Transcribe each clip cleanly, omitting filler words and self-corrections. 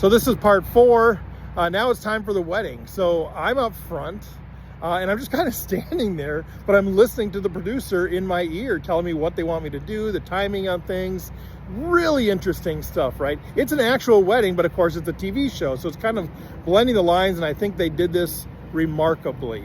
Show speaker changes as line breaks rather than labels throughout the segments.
So this is part 4. Now it's time for the wedding. So I'm up front and I'm just kind of standing there, but I'm listening to the producer in my ear telling me what they want me to do, the timing on things. Really interesting stuff, right? It's an actual wedding, but of course it's a TV show. So it's kind of blending the lines, and I think they did this remarkably.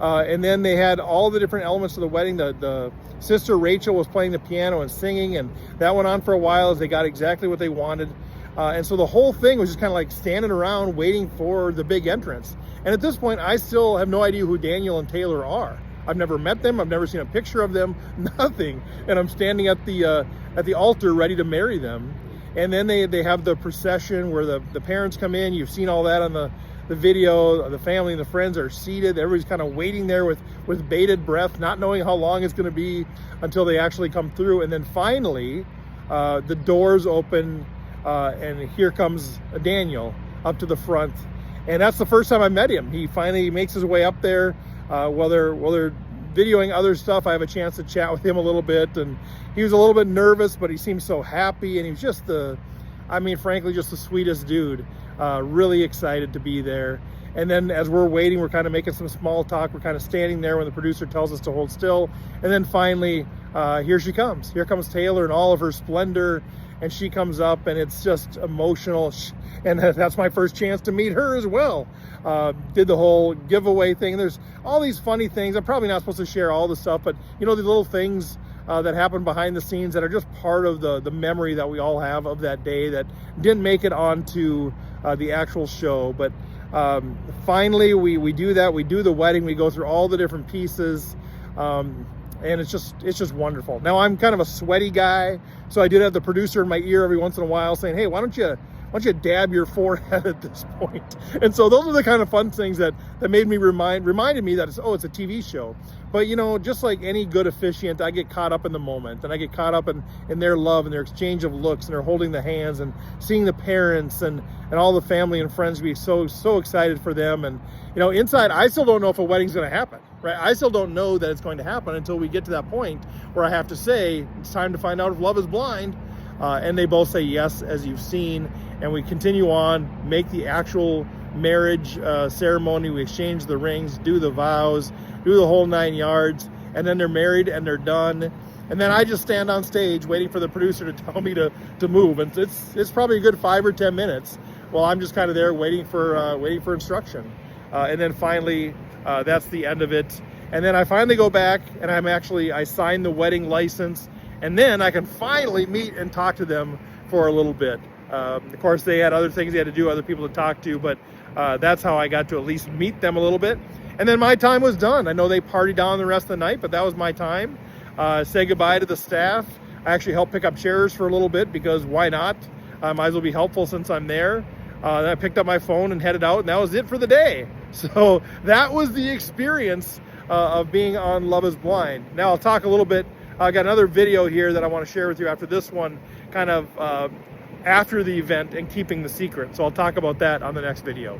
And then they had all the different elements of the wedding. The sister Rachel was playing the piano and singing, and that went on for a while as they got exactly what they wanted. And so the whole thing was just kind of like standing around waiting for the big entrance. And at this point, I still have no idea who Daniel and Taylor are. I've never met them. I've never seen a picture of them, nothing. And I'm standing at the altar ready to marry them. And then they have the procession where the parents come in. You've seen all that on the video. The family and the friends are seated. Everybody's kind of waiting there with bated breath, not knowing how long it's going to be until they actually come through. And then finally, the doors open, and here comes Daniel up to the front. And that's the first time I met him. He finally makes his way up there. While they're videoing other stuff, I have a chance to chat with him a little bit. And he was a little bit nervous, but he seemed so happy. And he was just frankly, just the sweetest dude. Really excited to be there. And then as we're waiting, we're kind of making some small talk. We're kind of standing there when the producer tells us to hold still. And then finally, here she comes. Here comes Taylor in all of her splendor. And she comes up, and it's just emotional. And that's my first chance to meet her as well. Did the whole giveaway thing. There's all these funny things. I'm probably not supposed to share all the stuff, but you know, the little things that happen behind the scenes that are just part of the memory that we all have of that day that didn't make it onto the actual show. But finally, we do that. We do the wedding. We go through all the different pieces. And it's just wonderful. Now, I'm kind of a sweaty guy, so I did have the producer in my ear every once in a while saying, hey, why don't you dab your forehead at this point? And so those are the kind of fun things that made me reminded me that it's a TV show. But you know, just like any good officiant, I get caught up in the moment, and I get caught up in their love and their exchange of looks, and they're holding the hands and seeing the parents and all the family and friends be so excited for them. And you know, inside, I still don't know if a wedding's going to happen, right? I still don't know that it's going to happen until we get to that point where I have to say, it's time to find out if love is blind. And they both say yes, as you've seen. And we continue on, make the actual marriage ceremony. We exchange the rings, do the vows, do the whole 9 yards. And then they're married and they're done. And then I just stand on stage waiting for the producer to tell me to move. And it's probably a good 5 or 10 minutes while I'm just kind of there waiting for instruction. And then finally, that's the end of it. And then I finally go back, and I sign the wedding license, and then I can finally meet and talk to them for a little bit. Of course, they had other things they had to do, other people to talk to, but that's how I got to at least meet them a little bit. And then my time was done. I know they partied down the rest of the night, but that was my time. Say goodbye to the staff. I actually helped pick up chairs for a little bit because why not? I might as well be helpful since I'm there. Then I picked up my phone and headed out, and that was it for the day. So that was the experience of being on Love is Blind. Now I'll talk a little bit. I got another video here that I want to share with you after this one, kind of after the event and keeping the secret. So I'll talk about that on the next video.